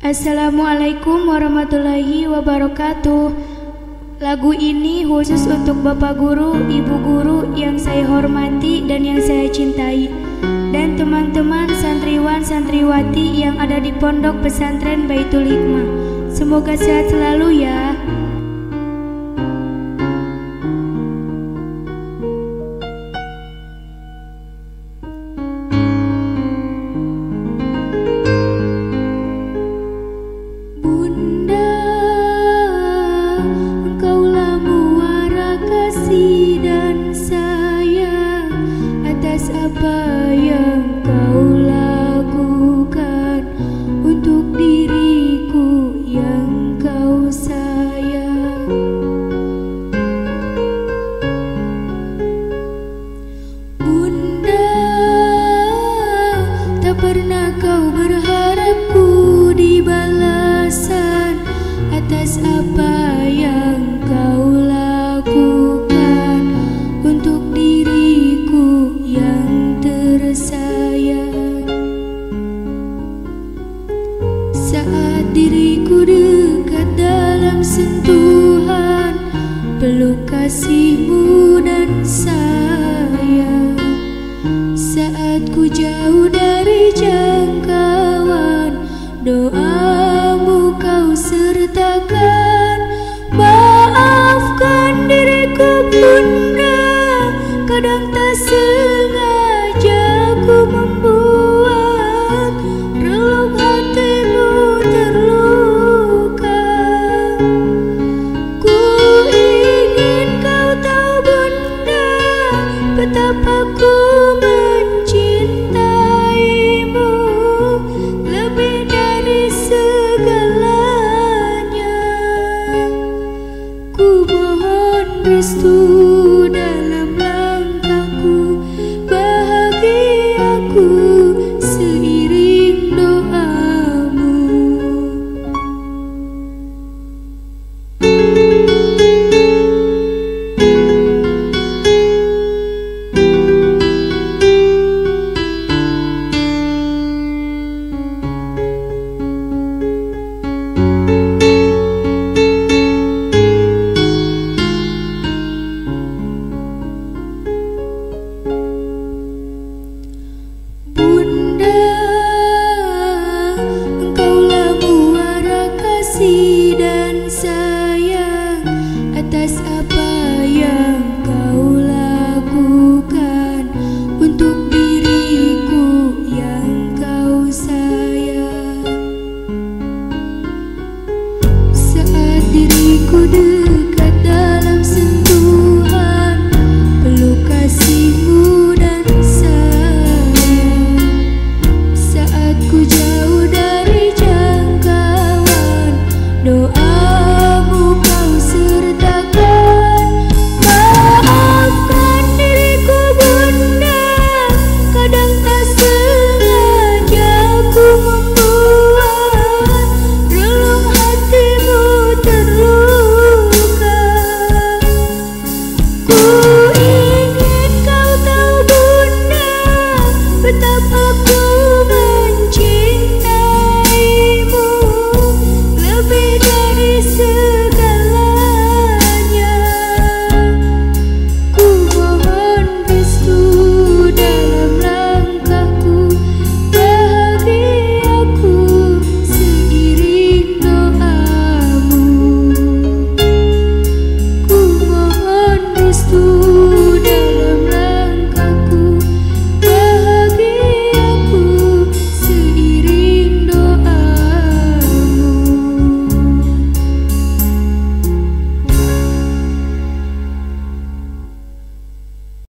Assalamualaikum warahmatullahi wabarakatuh. Lagu ini khusus untuk Bapak Guru, Ibu Guru yang saya hormati dan yang saya cintai, dan teman-teman santriwan santriwati yang ada di Pondok Pesantren Baitul Hikmah. Semoga sehat selalu ya. Apa yang kau lakukan untuk diriku yang kau sayang? Bunda, tak pernah kau berharapku di balasan atas apa yang kau lakukan untuk diriku yang tersayang. Saat diriku dekat dalam sentuhan peluk kasihmu dan sayang, saat ku jauh dari jangkauan doamu kau sertakan. Maafkan diriku Bunda, kadang tak sengaja ku membuat relung hatimu terluka. Ku ingin kau tahu Bunda, betapa ku mencintaimu lebih dari segalanya. Ku mohon restu dalam langkahku, bahagiaku seiring doamu. Dan sayang atas apa yang kau lakukan untuk diriku yang kau sayang. Saat diriku dekat dalam